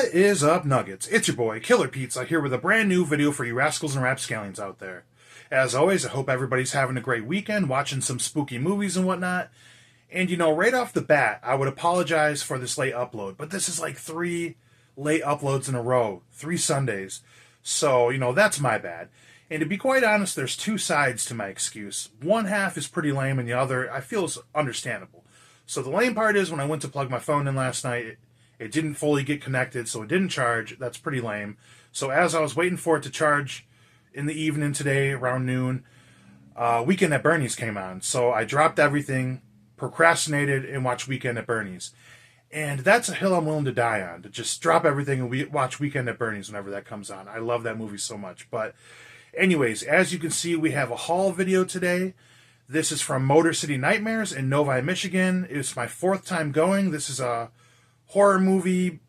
What is up, Nuggets? It's your boy, Killer Pizza, here with a brand new video for you rascals and rapscallions out there. As always, I hope everybody's having a great weekend, watching some spooky movies and whatnot. And, right off the bat, I would apologize for this late upload, but this is like 3 late uploads in a row, 3 Sundays. So, that's my bad. And to be quite honest, there's 2 sides to my excuse. One half is pretty lame, and the other, I feel, is understandable. So the lame part is when I went to plug my phone in last night, it didn't fully get connected, so it didn't charge. That's pretty lame. So as I was waiting for it to charge in the evening today, around noon, Weekend at Bernie's came on. So I dropped everything, procrastinated, and watched Weekend at Bernie's. And that's a hill I'm willing to die on, to just drop everything and watch Weekend at Bernie's whenever that comes on. I love that movie so much. But anyways, as you can see, we have a haul video today. This is from Motor City Nightmares in Novi, Michigan. It's my 4th time going. This is a horror movie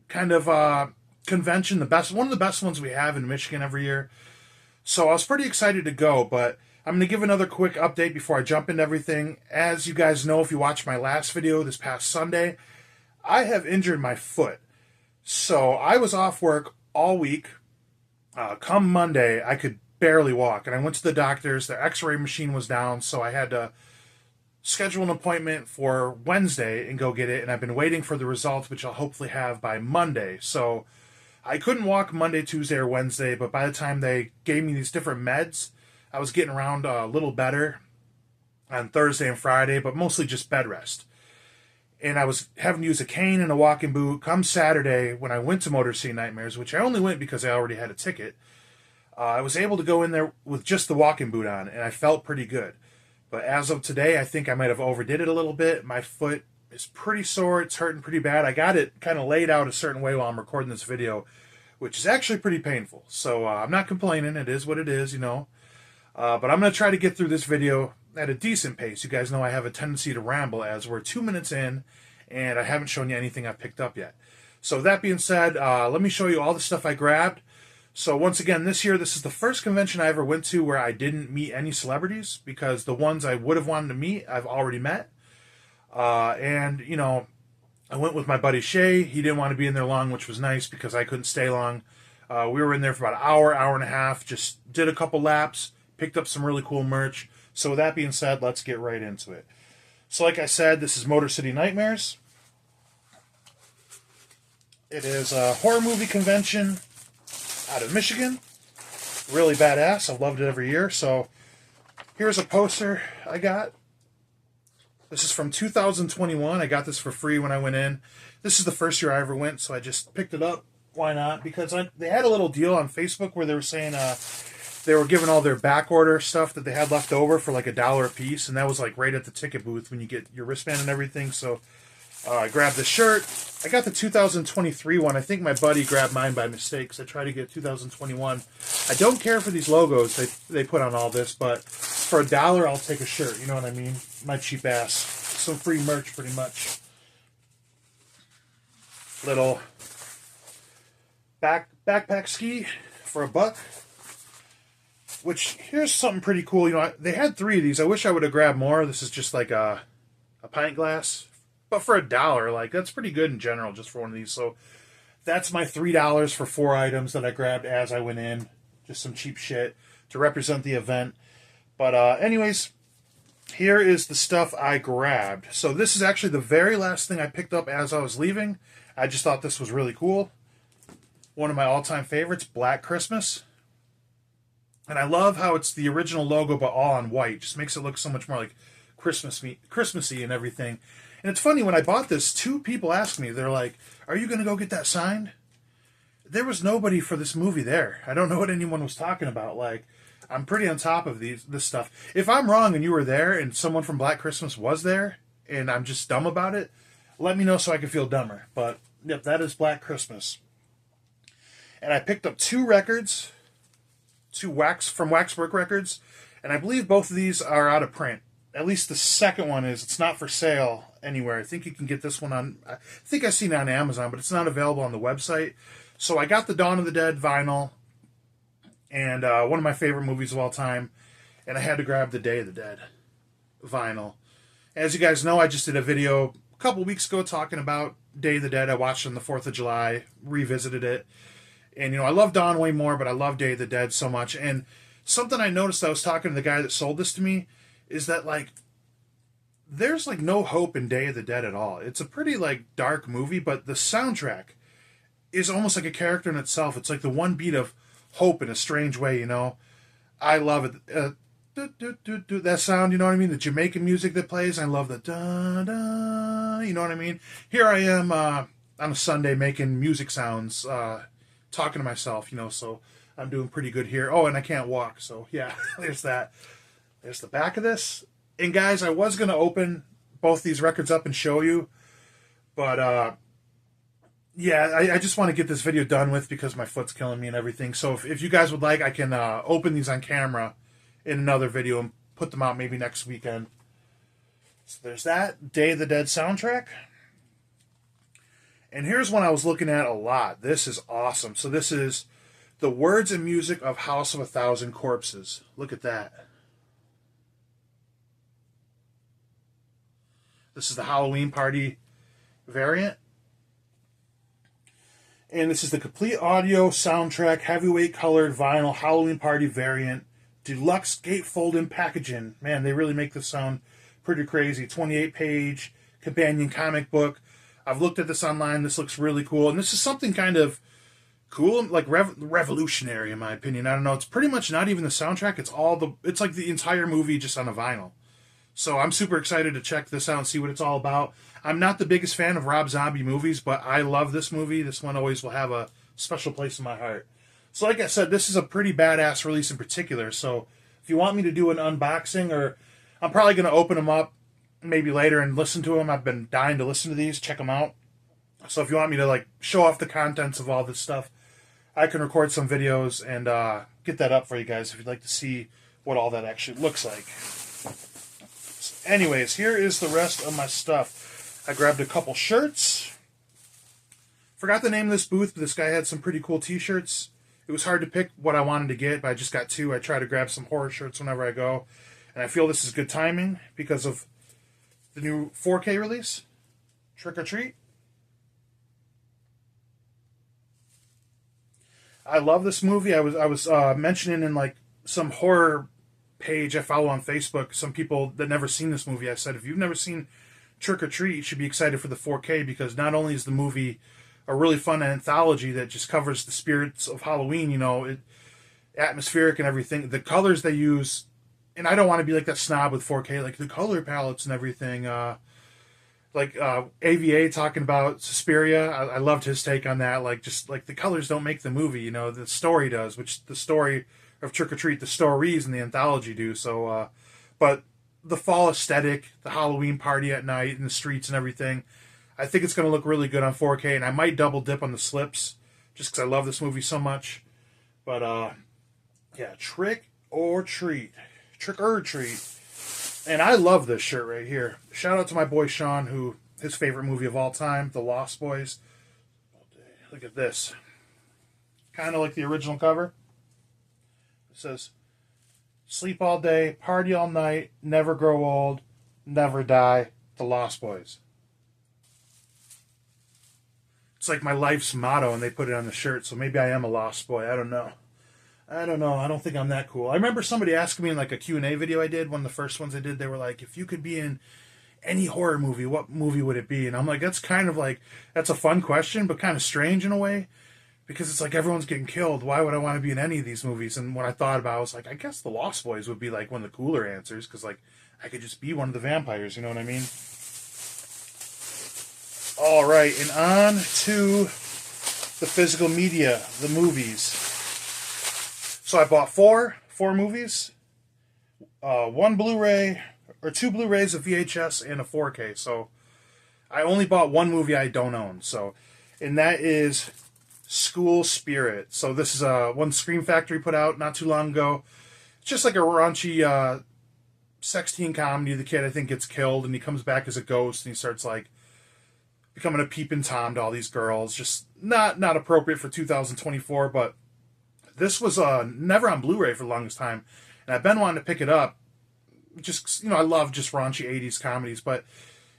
kind of convention, one of the best ones we have in Michigan every year. So I was pretty excited to go, but I'm going to give another quick update before I jump into everything. As you guys know, if you watched my last video this past Sunday, I have injured my foot. So I was off work all week. Come Monday, I could barely walk, and I went to the doctor's. The x-ray machine was down, so I had to schedule an appointment for Wednesday and go get it, and I've been waiting for the results, which I'll hopefully have by Monday. So I couldn't walk Monday, Tuesday, or Wednesday, but by the time they gave me these different meds, I was getting around a little better on Thursday and Friday, but mostly just bed rest. And I was having to use a cane and a walking boot. Come Saturday, when I went to Motor City Nightmares, which I only went because I already had a ticket, I was able to go in there with just the walking boot on, and I felt pretty good. But as of today, I think I might have overdid it a little bit. My foot is pretty sore. It's hurting pretty bad. I got it kind of laid out a certain way while I'm recording this video, which is actually pretty painful. So I'm not complaining. It is what it is, But I'm going to try to get through this video at a decent pace. You guys know I have a tendency to ramble as we're 2 minutes in, and I haven't shown you anything I've picked up yet. So that being said, let me show you all the stuff I grabbed. So once again, this year, this is the first convention I ever went to where I didn't meet any celebrities, because the ones I would have wanted to meet, I've already met. And, I went with my buddy Shay. He didn't want to be in there long, which was nice because I couldn't stay long. We were in there for about an hour and a half, just did a couple laps, picked up some really cool merch. So with that being said, let's get right into it. So like I said, this is Motor City Nightmares. It is a horror movie convention out of Michigan. Really badass. I've loved it every year. So here's a poster I got. This is from 2021. I got this for free when I went in. This is the first year I ever went, so I just picked it up. Why not? Because they had a little deal on Facebook where they were saying they were giving all their back order stuff that they had left over for like $1 a piece, and that was like right at the ticket booth when you get your wristband and everything. So I grabbed this shirt. I got the 2023 one. I think my buddy grabbed mine by mistake, because I tried to get 2021. I don't care for these logos they put on all this, but for $1, I'll take a shirt. You know what I mean? My cheap ass. Some free merch, pretty much. Little backpack ski for $1. Which, here's something pretty cool. They had 3 of these. I wish I would have grabbed more. This is just like a pint glass. But for $1, that's pretty good in general, just for one of these. So that's my $3 for 4 items that I grabbed as I went in. Just some cheap shit to represent the event. But anyways, here is the stuff I grabbed. So this is actually the very last thing I picked up as I was leaving. I just thought this was really cool. One of my all-time favorites, Black Christmas. And I love how it's the original logo, but all on white. Just makes it look so much more like Christmassy and everything. And it's funny, when I bought this, 2 people asked me, they're like, "Are you going to go get that signed?" There was nobody for this movie there. I don't know what anyone was talking about. I'm pretty on top of this stuff. If I'm wrong and you were there and someone from Black Christmas was there and I'm just dumb about it, let me know so I can feel dumber. But, yep, that is Black Christmas. And I picked up 2 records, 2 from Waxwork Records, and I believe both of these are out of print. At least the second one is. It's not for sale anywhere. I think you can get this one I think I've seen it on Amazon, but it's not available on the website. So I got the Dawn of the Dead vinyl, and one of my favorite movies of all time, and I had to grab the Day of the Dead vinyl. As you guys know, I just did a video a couple weeks ago talking about Day of the Dead. I watched it on the 4th of July, revisited it. And, I love Dawn way more, but I love Day of the Dead so much. And something I noticed, I was talking to the guy that sold this to me, is that, like, there's, like, no hope in Day of the Dead at all. It's a pretty, like, dark movie, but the soundtrack is almost like a character in itself. It's like the one beat of hope in a strange way, I love it. That sound, you know what I mean? The Jamaican music that plays, I love the da-da, you know what I mean? Here I am on a Sunday making music sounds, talking to myself, so I'm doing pretty good here. Oh, and I can't walk, so yeah, there's that. There's the back of this. And guys, I was going to open both these records up and show you, but yeah, I just want to get this video done with because my foot's killing me and everything. So if you guys would like, I can open these on camera in another video and put them out maybe next weekend. So there's that Day of the Dead soundtrack. And here's one I was looking at a lot. This is awesome. So this is the words and music of House of a Thousand Corpses. Look at that. This is the Halloween Party variant. And this is the complete audio soundtrack, heavyweight colored vinyl Halloween Party variant, deluxe gatefold packaging. Man, they really make this sound pretty crazy. 28-page companion comic book. I've looked at this online. This looks really cool. And this is something kind of cool, like revolutionary in my opinion. I don't know. It's pretty much not even the soundtrack. It's like the entire movie just on a vinyl. So I'm super excited to check this out and see what it's all about. I'm not the biggest fan of Rob Zombie movies, but I love this movie. This one always will have a special place in my heart. So like I said, this is a pretty badass release in particular. So if you want me to do an unboxing, or I'm probably going to open them up maybe later and listen to them. I've been dying to listen to these. Check them out. So if you want me to like show off the contents of all this stuff, I can record some videos and get that up for you guys if you'd like to see what all that actually looks like. Anyways, here is the rest of my stuff. I grabbed a couple shirts. Forgot the name of this booth, but this guy had some pretty cool t-shirts. It was hard to pick what I wanted to get, but I just got two. I try to grab some horror shirts whenever I go. And I feel this is good timing because of the new 4K release, Trick or Treat. I love this movie. I was mentioning in like some horror page I follow on Facebook, some people that never seen this movie. I said, if you've never seen Trick or Treat, you should be excited for the 4K because not only is the movie a really fun anthology that just covers the spirits of Halloween, atmospheric and everything. The colors they use, and I don't want to be like that snob with 4K, like the color palettes and everything. AVA talking about Suspiria, I loved his take on that. Like, just like the colors don't make the movie, the story does, which the story of Trick or Treat, the stories and the anthology do. So, but the fall aesthetic, the Halloween party at night in the streets and everything, I think it's going to look really good on 4K, and I might double dip on the slips just because I love this movie so much. But, yeah, Trick or Treat. Trick or Treat. And I love this shirt right here. Shout out to my boy Sean, who his favorite movie of all time, The Lost Boys. Look at this. Kind of like the original cover. It says, sleep all day, party all night, never grow old, never die, The Lost Boys. It's like my life's motto, and they put it on the shirt, so maybe I am a lost boy. I don't know. I don't think I'm that cool. I remember somebody asking me in like a Q&A video I did, one of the first ones I did, they were like, if you could be in any horror movie, what movie would it be? And I'm like, that's a fun question, but kind of strange in a way. Because it's like everyone's getting killed. Why would I want to be in any of these movies? And when I thought about it, I was like, I guess The Lost Boys would be like one of the cooler answers. Because like, I could just be one of the vampires, you know what I mean? All right, and on to the physical media, the movies. So I bought four movies, one Blu-ray, or two Blu-rays, a VHS, and a 4K. So I only bought one movie I don't own. So, and that is School Spirit. So this is one Scream Factory put out not too long ago. It's just like a raunchy sex teen comedy. The kid, I think, gets killed, and he comes back as a ghost, and he starts like becoming a peeping Tom to all these girls. Just not appropriate for 2024, but this was never on Blu-ray for the longest time, and I've been wanting to pick it up. Just, I love just raunchy 80s comedies, but,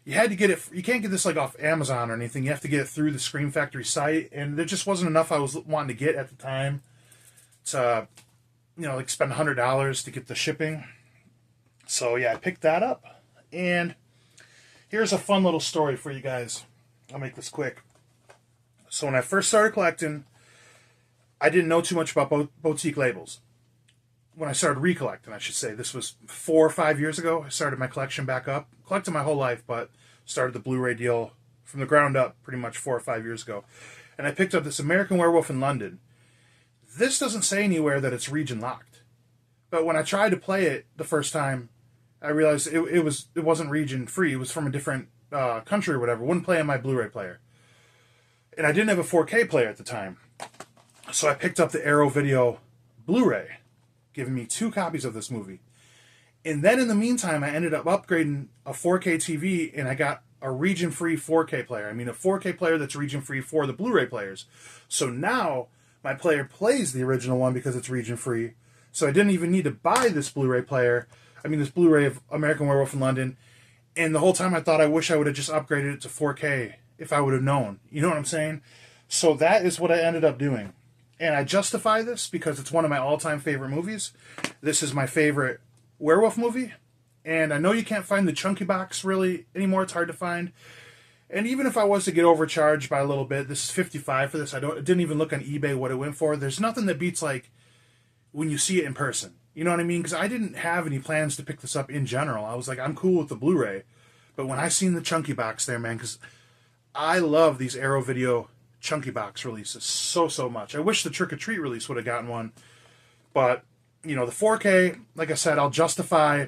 you had to get it. You can't get this like off Amazon or anything. You have to get it through the Scream Factory site, and there just wasn't enough I was wanting to get at the time to, like spend $100 to get the shipping. So yeah, I picked that up, and here's a fun little story for you guys. I'll make this quick. So when I first started collecting, I didn't know too much about boutique labels. When I started recollecting, I should say, this was 4 or 5 years ago. I started my collection back up. Collected my whole life, but started the Blu-ray deal from the ground up pretty much 4 or 5 years ago. And I picked up this American Werewolf in London. This doesn't say anywhere that it's region locked. But when I tried to play it the first time, I realized it wasn't region free. It was from a different country or whatever. It wouldn't play on my Blu-ray player. And I didn't have a 4K player at the time. So I picked up the Arrow Video Blu-ray, giving me 2 copies of this movie. And then in the meantime, I ended up upgrading a 4K TV, and I got a region-free 4K player. I mean, a 4K player that's region-free for the Blu-ray players. So now my player plays the original one because it's region-free. So I didn't even need to buy this Blu-ray player. I mean, this Blu-ray of American Werewolf in London. And the whole time I thought I wish I would have just upgraded it to 4K if I would have known. You know what I'm saying? So that is what I ended up doing. And I justify this because it's one of my all-time favorite movies. This is my favorite werewolf movie. And I know you can't find the chunky box really anymore. It's hard to find. And even if I was to get overcharged by a little bit, this is $55 for this. I didn't even look on eBay what it went for. There's nothing that beats like when you see it in person. You know what I mean? Because I didn't have any plans to pick this up in general. I was like, I'm cool with the Blu-ray. But when I seen the chunky box there, man, because I love these Arrow Video chunky box releases so much. I wish the Trick or Treat release would have gotten one. But, the 4K, like I said, I'll justify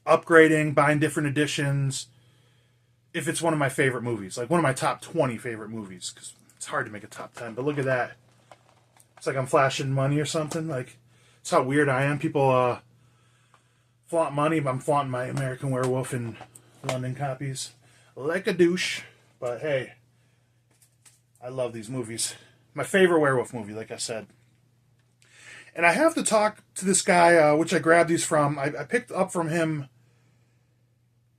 upgrading, buying different editions if it's one of my favorite movies. Like one of my top 20 favorite movies. Because it's hard to make a top 10. But look at that. It's like I'm flashing money or something. Like, it's how weird I am. People flaunt money, but I'm flaunting my American Werewolf in London copies. Like a douche. But hey, I love these movies. My favorite werewolf movie, like I said. And I have to talk to this guy, which I grabbed these from. I picked up from him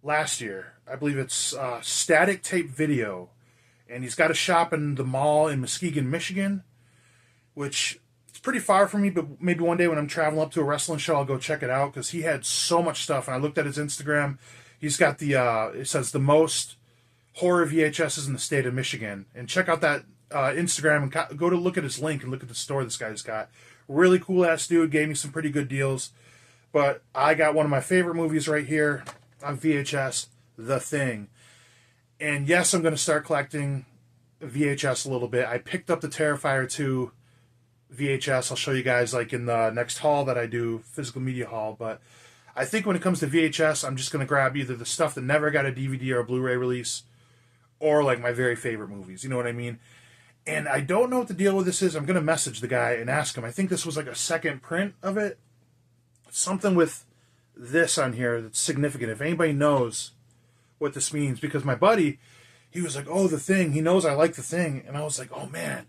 last year. I believe it's Static Tape Video. And he's got a shop in the mall in Muskegon, Michigan, which it's pretty far from me, but maybe one day when I'm traveling up to a wrestling show, I'll go check it out, because he had so much stuff. And I looked at his Instagram. He's got it says the most horror VHSs in the state of Michigan. And check out that Instagram and go to look at his link and look at the store this guy's got. Really cool ass dude, gave me some pretty good deals. But I got one of my favorite movies right here on VHS, The Thing. And yes, I'm going to start collecting VHS a little bit. I picked up the Terrifier 2 VHS. I'll show you guys like in the next haul that I do, physical media haul. But I think when it comes to VHS, I'm just going to grab either the stuff that never got a DVD or a Blu-ray release, or like my very favorite movies. You know what I mean? And I don't know what the deal with this is. I'm going to message the guy and ask him. I think this was like a second print of it. Something with this on here that's significant. If anybody knows what this means. Because my buddy, he was like, oh, The Thing. He knows I like The Thing. And I was like, oh, man.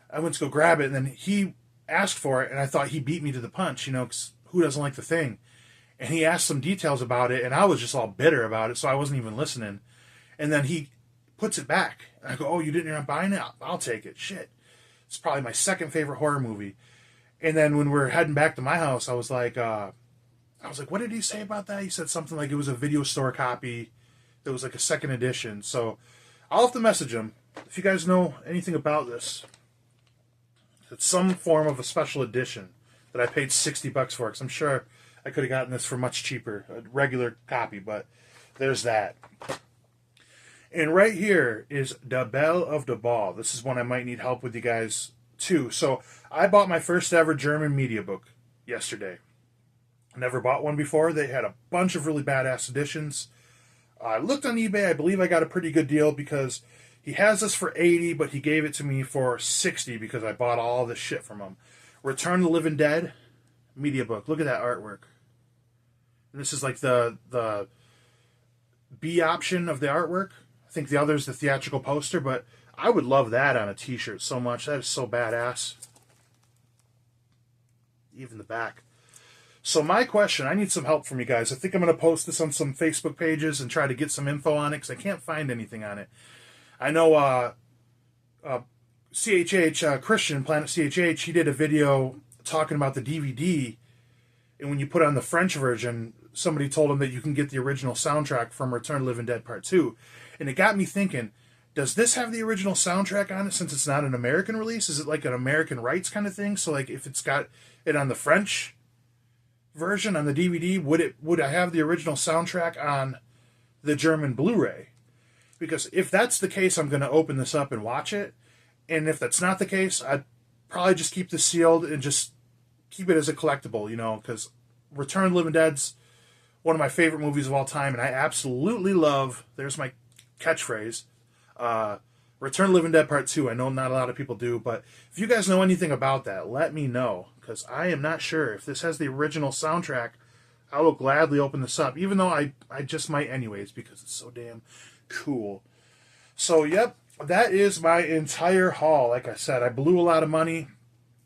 I went to go grab it. And then he asked for it. And I thought he beat me to the punch, because who doesn't like The Thing? And he asked some details about it. And I was just all bitter about it. So I wasn't even listening. And then he puts it back. And I go, oh, you didn't end up buying it? I'll take it. Shit. It's probably my second favorite horror movie. And then when we're heading back to my house, I was like, what did he say about that? He said something like it was a video store copy. It was like a second edition. So I'll have to message him. If you guys know anything about this, it's some form of a special edition that I paid $60 for, because I'm sure I could have gotten this for much cheaper, a regular copy, but there's that. And right here is The Belle of the Ball. This is one I might need help with you guys too. So I bought my first ever German media book yesterday. Never bought one before. They had a bunch of really badass editions. I looked on eBay. I believe I got a pretty good deal, because he has this for $80, but he gave it to me for $60 because I bought all this shit from him. Return of the Living Dead media book. Look at that artwork. And this is like the B option of the artwork. I think the other is the theatrical poster, but I would love that on a t-shirt so much. That is so badass. Even the back. So my question, I need some help from you guys. I think I'm going to post this on some Facebook pages and try to get some info on it because I can't find anything on it. I know CHH, Christian, Planet CHH, he did a video talking about the DVD, and when you put on the French version, somebody told him that you can get the original soundtrack from Return of the Living Dead Part 2. And it got me thinking, does this have the original soundtrack on it since it's not an American release? Is it like an American rights kind of thing? So like if it's got it on the French version on the DVD, would I have the original soundtrack on the German Blu-ray? Because if that's the case, I'm going to open this up and watch it. And if that's not the case, I'd probably just keep this sealed and just keep it as a collectible, because Return of the Living Dead's one of my favorite movies of all time, and I absolutely love, there's my catchphrase, Return of the Living Dead Part 2. I know not a lot of people do, but if you guys know anything about that, let me know, because I am not sure. If this has the original soundtrack, I will gladly open this up, even though I just might anyways, because it's so damn cool. So, yep, that is my entire haul. Like I said, I blew a lot of money.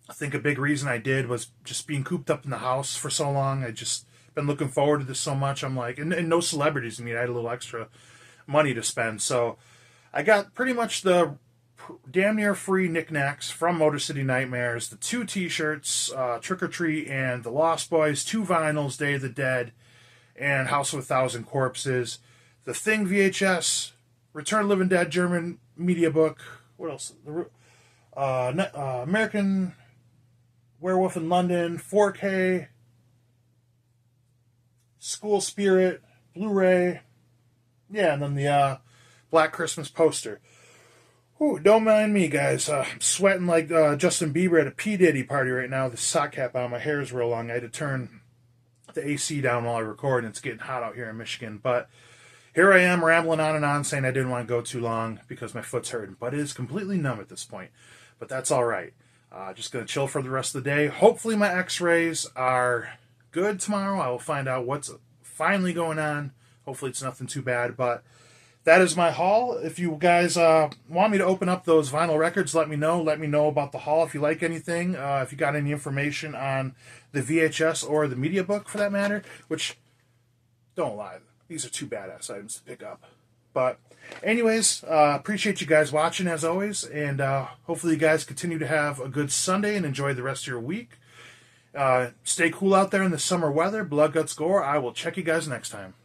I think a big reason I did was just being cooped up in the house for so long. I just been looking forward to this so much. I'm like, and no celebrities. I mean, I had a little extra money to spend. So I got pretty much the damn near free knickknacks from Motor City Nightmares, the 2 t-shirts, Trick or Treat and The Lost Boys, 2 vinyls, Day of the Dead, and House of a Thousand Corpses, The Thing VHS, Return of the Living Dead German media book, what else? American Werewolf in London, 4K, School Spirit, Blu-ray, yeah, and then the Black Christmas poster. Ooh, don't mind me, guys. I'm sweating like Justin Bieber at a P. Diddy party right now. The sock cap on, my hair is real long. I had to turn the AC down while I record, and it's getting hot out here in Michigan. But here I am rambling on and on, saying I didn't want to go too long because my foot's hurting. But it is completely numb at this point. But that's all right. Just going to chill for the rest of the day. Hopefully my x-rays are good tomorrow. I will find out what's finally going on. Hopefully it's nothing too bad. But that is my haul. If you guys want me to open up those vinyl records, let me know. Let me know about the haul if you like anything. If you got any information on the VHS or the media book for that matter. Which, don't lie, these are 2 badass items to pick up. But anyways, appreciate you guys watching as always. And hopefully you guys continue to have a good Sunday and enjoy the rest of your week. Stay cool out there in the summer weather. Blood, Guts, Gore. I will check you guys next time.